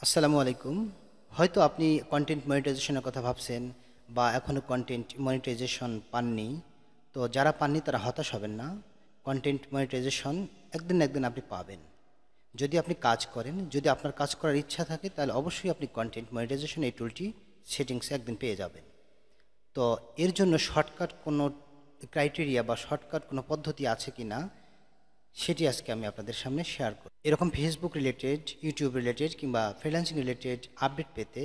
আসসালামু আলাইকুম। হয়তো আপনি কন্টেন্ট মনিটাইজেশনের কথা ভাবছেন বা এখনও কন্টেন্ট মনিটাইজেশন পাননি। তো যারা পাননি তারা হতাশ হবেন না। কন্টেন্ট মনিটাইজেশন একদিন না একদিন আপনি পাবেন। যদি আপনি কাজ করেন, যদি আপনার কাজ করার ইচ্ছা থাকে, তাহলে অবশ্যই আপনি কন্টেন্ট মনিটাইজেশন এই টুলটি সেটিংসে একদিন পেয়ে যাবেন। তো এর জন্য শর্টকাট কোনো ক্রাইটেরিয়া বা শর্টকাট কোনো পদ্ধতি আছে কি না, সেটি আজকে আমি আপনাদের সামনে শেয়ার করব। এরকম ফেসবুক রিলেটেড, ইউটিউব রিলেটেড কিংবা ফ্রিল্যান্সিং রিলেটেড আপডেট পেতে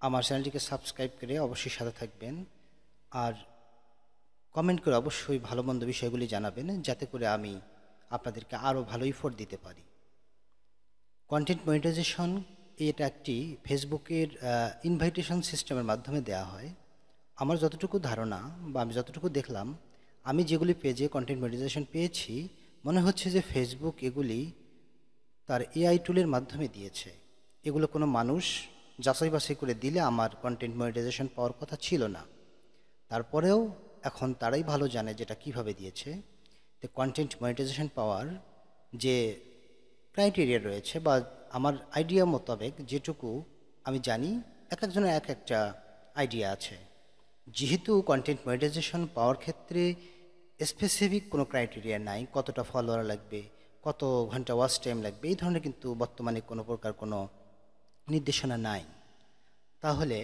আমার চ্যানেলটিকে সাবস্ক্রাইব করে অবশ্যই সাথে থাকবেন। আর কমেন্ট করে অবশ্যই ভালো মন্দ বিষয়গুলি জানাবেন, যাতে করে আমি আপনাদেরকে আরও ভালো ইফোর্ট দিতে পারি। কন্টেন্ট মনিটাইজেশন এটা একটি ফেসবুকের ইনভাইটেশন সিস্টেমের মাধ্যমে দেওয়া হয়। আমার যতটুকু ধারণা বা আমি যতটুকু দেখলাম, আমি যেগুলি পেজে কন্টেন্ট মনিটাইজেশন পেয়েছি, মনে হচ্ছে যে ফেসবুক এগুলি তার এআই টুলের মাধ্যমে দিয়েছে। এগুলো কোনো মানুষ যাচাই বাছাই করে দিলে আমার কন্টেন্ট মনিটাইজেশন পাওয়ার কথা ছিল না। তারপরেও এখন তারাই ভালো জানে যেটা কিভাবে দিয়েছে। তো কন্টেন্ট মনিটাইজেশন পাওয়ার যে ক্রাইটেরিয়া রয়েছে বা আমার আইডিয়া মোতাবেক যেটুকু আমি জানি, এক একজনের এক একটা আইডিয়া আছে। যেহেতু কন্টেন্ট মনিটাইজেশন পাওয়ার ক্ষেত্রে স্পেসিফিক কোনো ক্রাইটেরিয়া নাই, কতটা ফলোয়ার লাগবে, কত ঘন্টা ওয়াচ টাইম লাগবে, এই ধরনের কিন্তু বর্তমানে কোনো প্রকার কোনো নির্দেশনা নাই। তাহলে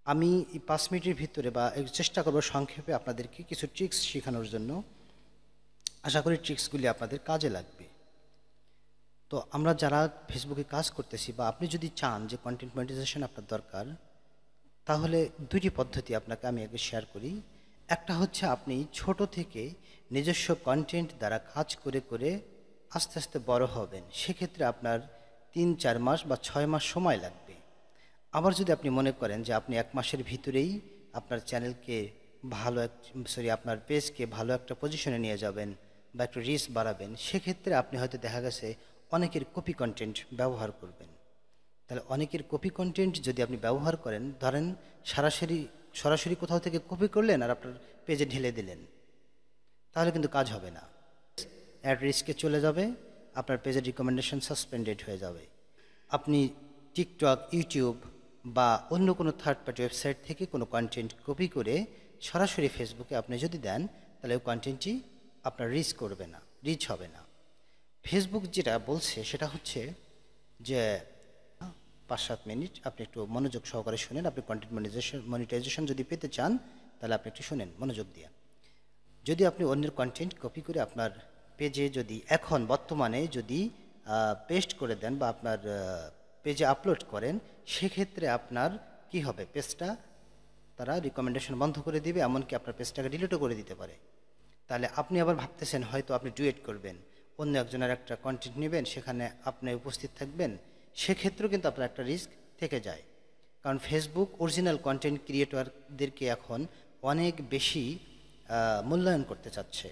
আমি এই 5 মিনিটের ভিতরে বা চেষ্টা করব সংক্ষেপে আপনাদেরকে কিছু ট্রিক্স শেখানোর জন্য। আশা করি ট্রিক্সগুলি আপনাদের কাজে লাগবে। তো আমরা যারা ফেসবুকে কাজ করতেছি বা আপনি যদি চান যে কন্টেন্ট মনিটাইজেশন আপনার দরকার, তাহলে দুইটি পদ্ধতি আপনাকে আমি আগে শেয়ার করি। একটা হচ্ছে আপনি ছোট থেকে নিজস্ব কন্টেন্ট দ্বারা কাজ করে করে আস্তে আস্তে বড় হবেন। সেক্ষেত্রে আপনার 3-4 মাস বা 6 মাস সময় লাগবে। আবার যদি আপনি মনে করেন যে আপনি 1 মাসের ভিতরেই আপনার চ্যানেলকে আপনার পেজকে ভালো একটা পজিশনে নিয়ে যাবেন বা একটু রিচ বাড়াবেন, সেক্ষেত্রে আপনি হয়তো দেখা গেছে অনেকের কপি কন্টেন্ট ব্যবহার করবেন। তাহলে অনেকের কপি কন্টেন্ট যদি আপনি ব্যবহার করেন, ধরেন সরাসরি সরাসরি কোথাও থেকে কপি করলেন আর আপনার পেজে ঢেলে দিলেন, তাহলে কিন্তু কাজ হবে না। অ্যাড রিস্কে চলে যাবে, আপনার পেজের রিকমেন্ডেশন সাসপেন্ডেড হয়ে যাবে। আপনি টিকটক, ইউটিউব বা অন্য কোনো থার্ড পার্টি ওয়েবসাইট থেকে কোনো কন্টেন্ট কপি করে সরাসরি ফেসবুকে আপনি যদি দেন, তাহলে ওই কন্টেন্টটি আপনার রিচ হবে না। ফেসবুক যেটা বলছে সেটা হচ্ছে যে 5-7 মিনিট আপনি একটু মনোযোগ সহকারে শুনেন। আপনি কন্টেন্ট মনিটাইজেশন যদি পেতে চান, তাহলে আপনি একটু শুনেন মনোযোগ দিয়ে। যদি আপনি অন্যের কন্টেন্ট কপি করে আপনার পেজে যদি এখন বর্তমানে যদি পেস্ট করে দেন বা আপনার পেজে আপলোড করেন, সেক্ষেত্রে আপনার কি হবে, পেজটা তারা রিকমেন্ডেশন বন্ধ করে দিবে, এমনকি আপনার পেজটাকে ডিলিটও করে দিতে পারে। তাহলে আপনি আবার ভাবতেছেন হয়তো আপনি ডুয়েট করবেন, অন্য একজনের একটা কন্টেন্ট নেবেন, সেখানে আপনি উপস্থিত থাকবেন, সেক্ষেত্রেও কিন্তু আপনার একটা রিস্ক থেকে যায়। কারণ ফেসবুক অরিজিনাল কন্টেন্ট ক্রিয়েটরদেরকে এখন অনেক বেশি মূল্যায়ন করতে চাচ্ছে,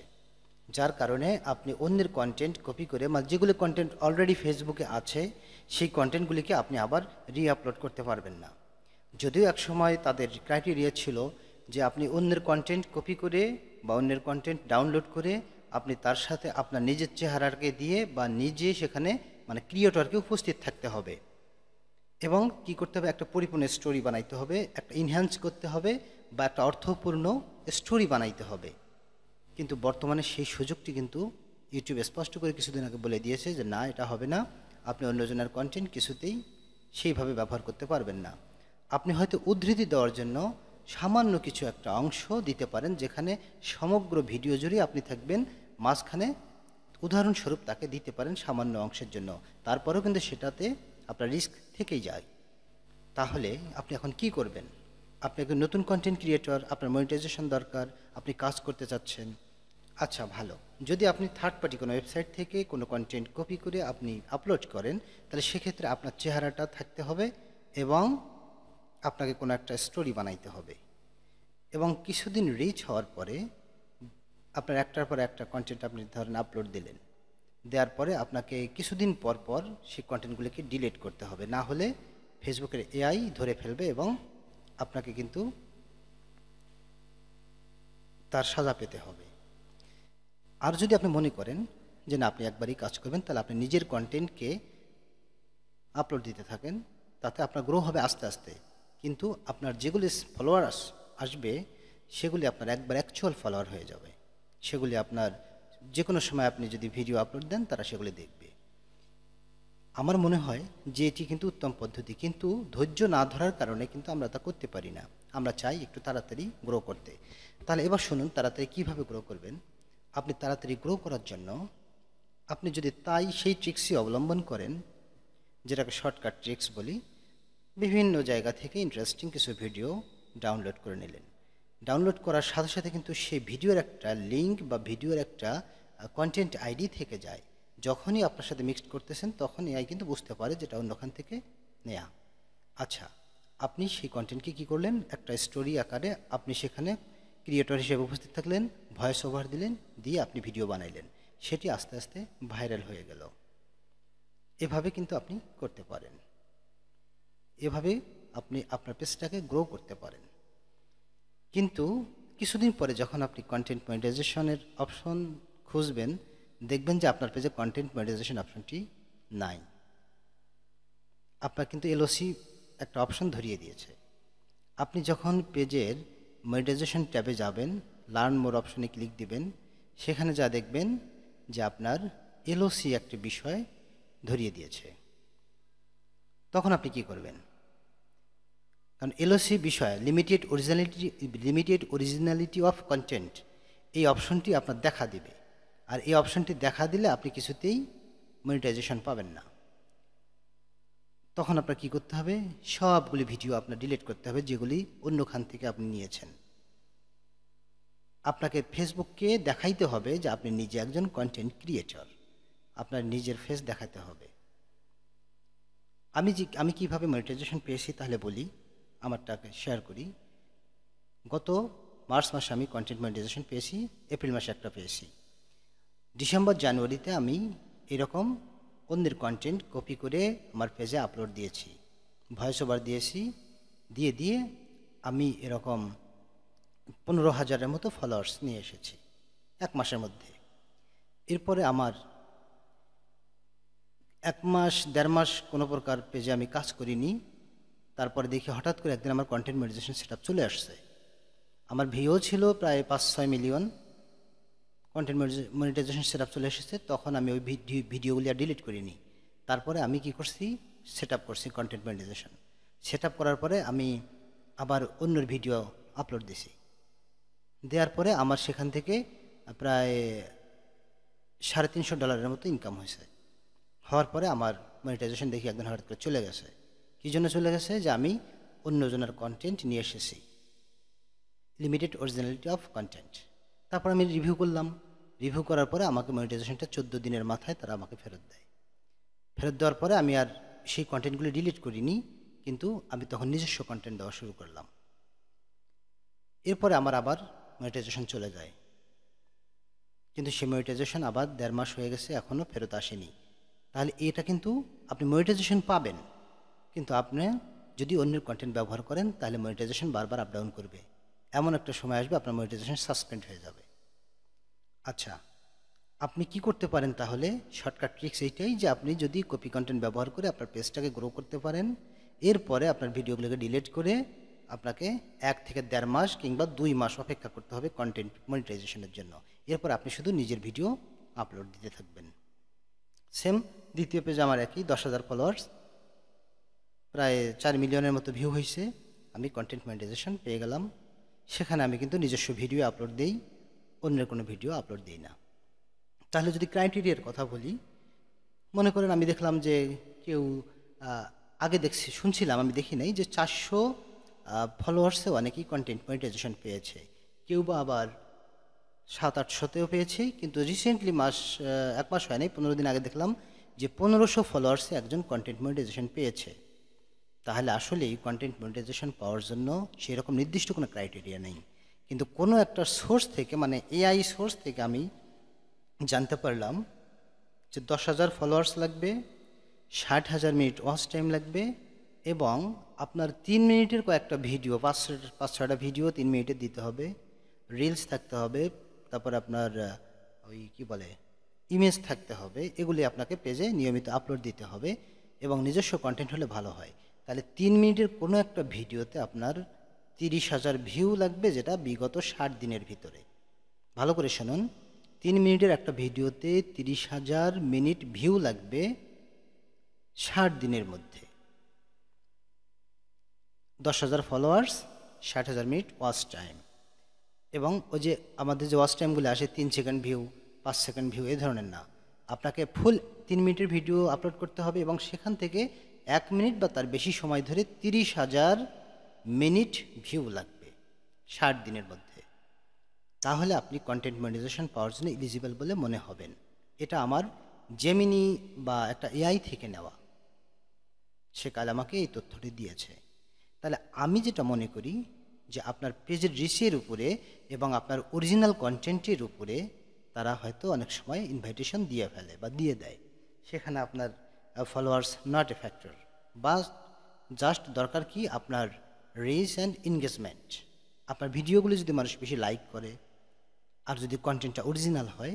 যার কারণে আপনি অন্যের কন্টেন্ট কপি করে মানে যেগুলো কন্টেন্ট অলরেডি ফেসবুকে আছে, সেই কন্টেন্টগুলিকে আপনি আবার আপলোড করতে পারবেন না। যদিও একসময় তাদের ক্রাইটেরিয়া ছিল যে আপনি অন্যের কন্টেন্ট কপি করে বা অন্যের কন্টেন্ট ডাউনলোড করে আপনি তার সাথে আপনার নিজের চেহারাকে দিয়ে বা নিজে সেখানে মানে ক্রিয়েটরকে উপস্থিত থাকতে হবে এবং কি করতে হবে, একটা পরিপূর্ণ স্টোরি বানাইতে হবে, একটা ইনহ্যান্স করতে হবে বা একটা অর্থপূর্ণ স্টোরি বানাইতে হবে। কিন্তু বর্তমানে সেই সুযোগটি কিন্তু ইউটিউব স্পষ্ট করে কিছুদিন আগে বলে দিয়েছে যে না, এটা হবে না। আপনি অন্যজনের কন্টেন্ট কিছুতেই সেইভাবে ব্যবহার করতে পারবেন না। আপনি হয়তো উদ্ধৃতি দেওয়ার জন্য সামান্য কিছু একটা অংশ দিতে পারেন, যেখানে সমগ্র ভিডিও জুড়ে আপনি থাকবেন, মাঝখানে উদাহরণস্বরূপ তাকে দিতে পারেন সামান্য অংশের জন্য। তারপরেও কিন্তু সেটাতে আপনার রিস্ক থেকেই যায়। তাহলে আপনি এখন কি করবেন? আপনি একজন নতুন কন্টেন্ট ক্রিয়েটর, আপনার মনিটাইজেশন দরকার, আপনি কাজ করতে চাচ্ছেন। আচ্ছা, ভালো। যদি আপনি থার্ড পার্টি কোনো ওয়েবসাইট থেকে কোনো কন্টেন্ট কপি করে আপনি আপলোড করেন, তাহলে সেক্ষেত্রে আপনার চেহারাটা থাকতে হবে এবং আপনাকে কোনো একটা স্টোরি বানাইতে হবে এবং কিছুদিন রিচ হওয়ার পরে আপনার একটার পর একটা কন্টেন্ট আপনি ধরেন আপলোড দিলেন, দেওয়ার পরে আপনাকে কিছুদিন পর পর সেই কন্টেন্টগুলিকে ডিলিট করতে হবে, না হলে ফেসবুকের এআই ধরে ফেলবে এবং আপনাকে কিন্তু তার সাজা পেতে হবে। আর যদি আপনি মনে করেন যে না, আপনি একবারই কাজ করবেন, তাহলে আপনি নিজের কন্টেন্টকে আপলোড দিতে থাকেন, তাতে আপনার গ্রো হবে আস্তে আস্তে। কিন্তু আপনার যেগুলি ফলোয়ার্স আসবে সেগুলি আপনার একবার অ্যাকচুয়াল ফলোয়ার হয়ে যাবে। সেগুলি আপনার যে কোনো সময় আপনি যদি ভিডিও আপলোড দেন তারা সেগুলি দেখবে। আমার মনে হয় যে এটি কিন্তু উত্তম পদ্ধতি, কিন্তু ধৈর্য না ধরার কারণে কিন্তু আমরা তা করতে পারি না। আমরা চাই একটু তাড়াতাড়ি গ্রো করতে। তাহলে এবার শুনুন তাড়াতাড়ি কীভাবে গ্রো করবেন। আপনি তাড়াতাড়ি গ্রো করার জন্য আপনি যদি সেই ট্রিক্সই অবলম্বন করেন, যেটাকে শর্টকাট ট্রিক্স বলি, বিভিন্ন জায়গা থেকে ইন্টারেস্টিং কিছু ভিডিও ডাউনলোড করে নিলেন। ডাউনলোড করার সাথে সাথে কিন্তু সেই ভিডিওর একটা লিঙ্ক বা ভিডিওর একটা কন্টেন্ট আইডি থেকে যায়। যখনই আপনার সাথে মিক্সড করতেছেন তখন এআই কিন্তু বুঝতে পারে যেটা অন্যখান থেকে নেয়া। আচ্ছা, আপনি সেই কন্টেন্টকে কী করলেন, একটা স্টোরি আকারে আপনি সেখানে ক্রিয়েটর হিসেবে উপস্থিত থাকলেন, ভয়েস ওভার দিলেন, দিয়ে আপনি ভিডিও বানাইলেন, সেটি আস্তে আস্তে ভাইরাল হয়ে গেল। এভাবে কিন্তু আপনি করতে পারেন। এভাবে আপনি আপনার পেজটাকে গ্রো করতে পারেন। কিন্তু কিছুদিন পরে যখন আপনি কন্টেন্ট মনিটাইজেশনের অপশন খুঁজবেন, দেখবেন যে আপনার পেজে কন্টেন্ট মনিটাইজেশন অপশনটি নাই। আপনার কিন্তু এলওসি একটা অপশন ধরিয়ে দিয়েছে। আপনি যখন পেজের মনিটাইজেশন ট্যাবে যাবেন, লার্ন মোর অপশনে ক্লিক দিবেন, সেখানে যা দেখবেন যে আপনার এলওসি একটি বিষয় ধরিয়ে দিয়েছে। তখন আপনি কি করবেন? কারণ এলওসি বিষয় লিমিটেড অরিজিনালিটি অফ কন্টেন্ট, এই অপশনটি আপনার দেখা দিবে। আর এই অপশনটি দেখা দিলে আপনি কিছুতেই মনিটাইজেশন পাবেন না। তখন আপনার কি করতে হবে? সবগুলি ভিডিও আপনার ডিলিট করতে হবে যেগুলি অন্যখান থেকে আপনি নিয়েছেন। আপনাকে ফেসবুককে দেখাইতে হবে যে আপনি নিজে একজন কন্টেন্ট ক্রিয়েটর, আপনার নিজের ফেস দেখাতে হবে। আমি কিভাবে মনিটাইজেশন পেয়েছি তাহলে বলি, আমারটাকে শেয়ার করি। গত মার্চ মাসে আমি কন্টেন্ট মনিটাইজেশন পেয়েছি, এপ্রিল মাসে একটা পেয়েছি। ডিসেম্বর জানুয়ারিতে আমি এরকম অন্যের কন্টেন্ট কপি করে আমার পেজে আপলোড দিয়েছি, ভয়েস ওভার দিয়েছি, দিয়ে আমি এরকম 15,000-এর মতো ফলোয়ার্স নিয়ে এসেছি এক মাসের মধ্যে। এরপরে আমার 1 মাস 1.5 মাস কোনো প্রকার পেজে আমি কাজ করিনি। তারপরে দেখি হঠাৎ করে একদিন আমার কন্টেন্ট মনিটাইজেশন সেটআপ চলে আসছে। আমার ভিউ ছিল প্রায় 5-6 মিলিয়ন, কন্টেন্ট মনিটাইজেশন সেটআপ চলে এসেছে। তখন আমি ওই ভিডিওগুলি আর ডিলিট করিনি। তারপরে আমি কি করছি, সেটআপ করছি কন্টেন্ট মনিটাইজেশন। সেটআপ করার পরে আমি আবার অন্যের ভিডিও আপলোড দিছি। দেওয়ার পরে আমার সেখান থেকে প্রায় $350 মতো ইনকাম হয়েছে। হওয়ার পরে আমার মনিটাইজেশন দেখি একদিন হঠাৎ করে চলে গেছে। কী জন্য চলে গেছে? যে আমি অন্যজনের কন্টেন্ট নিয়ে এসেছি, লিমিটেড অরিজিনালিটি অফ কন্টেন্ট। তারপর আমি রিভিউ করলাম। রিভিউ করার পরে আমাকে মনিটাইজেশনটা 14 দিনের মাথায় তারা আমাকে ফেরত দেয়। ফেরত দেওয়ার পরে আমি আর সেই কন্টেন্টগুলি ডিলিট করিনি, কিন্তু আমি তখন নিজস্ব কন্টেন্ট দেওয়া শুরু করলাম। এরপরে আমার আবার মনিটাইজেশন চলে যায়, কিন্তু সেই মনিটাইজেশন আবার 1.5 মাস হয়ে গেছে, এখনও ফেরত আসেনি। তাহলে এটা কিন্তু আপনি মনিটাইজেশন পাবেন, কিন্তু আপনি যদি অন্যের কন্টেন্ট ব্যবহার করেন তাহলে মনিটাইজেশন বারবার আপ ডাউন করবে। এমন একটা সময় আসবে আপনার মনিটাইজেশন সাসপেন্ড হয়ে যাবে। আচ্ছা, আপনি কি করতে পারেন তাহলে? শর্টকাট ট্রিক্স এইটাই যে আপনি যদি কপি কন্টেন্ট ব্যবহার করে আপনার পেজটাকে গ্রো করতে পারেন, এরপরে আপনার ভিডিওগুলোকে ডিলিট করে আপনাকে 1 থেকে 1.5 মাস কিংবা 2 মাস অপেক্ষা করতে হবে কন্টেন্ট মনিটাইজেশনের জন্য। এরপর আপনি শুধু নিজের ভিডিও আপলোড দিতে থাকবেন। সেম দ্বিতীয় পেজে আমার একই 10,000 ফলোয়ার্স, প্রায় 4 মিলিয়নের মতো ভিউ হয়েছে। আমি কন্টেন্ট মনিটাইজেশন পেয়ে গেলাম। সেখানে আমি কিন্তু নিজস্ব ভিডিও আপলোড দিই, অন্যের কোনো ভিডিও আপলোড দিই না। তাহলে যদি ক্রাইটেরিয়ার কথা বলি, মনে করেন আমি দেখলাম যে কেউ আগে শুনছিলাম, আমি দেখি নাই, যে 400 ফলোয়ার্সেও অনেকেই কন্টেন্ট মনিটাইজেশন পেয়েছে, কেউ বা আবার 700-800তেও পেয়েছে। কিন্তু রিসেন্টলি 1 মাস হয় নাই, 15 দিন আগে দেখলাম যে 1500 ফলোয়ার্সে একজন কন্টেন্ট মনিটাইজেশন পেয়েছে। তাহলে আসলেই কন্টেন্ট মনিটাইজেশন পাওয়ার জন্য সেরকম নির্দিষ্ট কোনো ক্রাইটেরিয়া নেই, কিন্তু কোনো একটা সোর্স থেকে, মানে এআই সোর্স থেকে আমি জানতে পারলাম যে 10,000 ফলোয়ার্স লাগবে, 60,000 মিনিট ওয়াচ টাইম লাগবে, এবং আপনার 3 মিনিটের কয়েকটা ভিডিও, 5-6টা ভিডিও 3 মিনিটের দিতে হবে, রিলস থাকতে হবে, তারপর আপনার ওই কি বলে ইমেজ থাকতে হবে। এগুলি আপনাকে পেজে নিয়মিত আপলোড দিতে হবে। এবং নিজস্ব কন্টেন্ট হলে ভালো হয়। তাহলে 3 মিনিটের কোনো একটা ভিডিওতে আপনার 30,000 ভিউ লাগবে, যেটা বিগত 60 দিনের ভিতরে। ভালো করে শুনুন, 3 মিনিটের একটা ভিডিওতে 30,000 মিনিট ভিউ লাগবে 60 দিনের মধ্যে। 10,000 ফলোয়ার্স, 60,000 মিনিট ওয়াচ টাইম। এবং ওই যে আমাদের যে ওয়াচ টাইমগুলো আসে 3 সেকেন্ড ভিউ, 5 সেকেন্ড ভিউ, এই ধরনের না। আপনাকে ফুল 3 মিনিটের ভিডিও আপলোড করতে হবে এবং সেখান থেকে 1 মিনিট বা তার বেশি সময় ধরে 30,000 মিনিট ভিউ লাগবে 60 দিনের মধ্যে। তাহলে আপনি কন্টেন্ট মনিটাইজেশন পাওয়ার জন্য এলিজিবল বলে মনে হবেন। এটা আমার জেমিনি বা একটা এআই থেকে নেওয়া, সে কাল আমাকে এই তথ্যটি দিয়েছে। তাহলে আমি যেটা মনে করি যে আপনার পেজের রিচের উপরে এবং আপনার অরিজিনাল কন্টেন্টের উপরে তারা হয়তো অনেক সময় ইনভাইটেশন দিয়ে ফেলে বা দিয়ে দেয়, সেখানে আপনার ফলোয়ার্স নট এ ফ্যাক্টর, বা জাস্ট দরকার কি আপনার রিচ অ্যান্ড এনগেজমেন্ট। আপনার ভিডিওগুলো যদি মানুষ বেশি লাইক করে আর যদি কন্টেন্টটা অরিজিনাল হয়,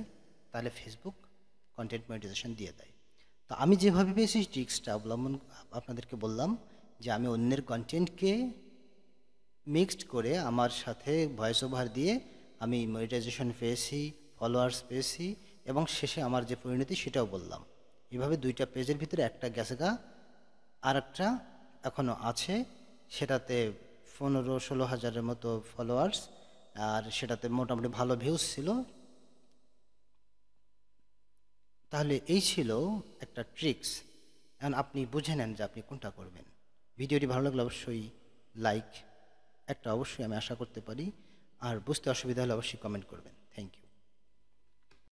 তাহলে ফেসবুক কন্টেন্ট মনিটাইজেশন দিয়ে দেয়। তো আমি যেভাবে পেয়েছি ট্রিক্সটা অবলম্বন আপনাদেরকে বললাম, যে আমি অন্যের কন্টেন্টকে মিক্সড করে আমার সাথে ভয়েস ওভার দিয়ে আমি মনিটাইজেশন পেয়েছি, ফলোয়ার্স পেয়েছি, এবং শেষে আমার যে পরিণতি সেটাও বললাম। এভাবে 2টা পেজের ভিতরে একটা গেছে গা, আর একটা এখনও আছে, সেটাতে 15-16 হাজারের মতো ফলোয়ার্স, আর সেটাতে মোটামুটি ভালো ভিউজ ছিল। তাহলে এই ছিল একটা ট্রিক্স। এখন আপনি বুঝে নেন যে আপনি কোনটা করবেন। ভিডিওটি ভালো লাগলে অবশ্যই লাইক একটা অবশ্যই আমি আশা করতে পারি, আর বুঝতে অসুবিধা হলে অবশ্যই কমেন্ট করবেন। Thank you.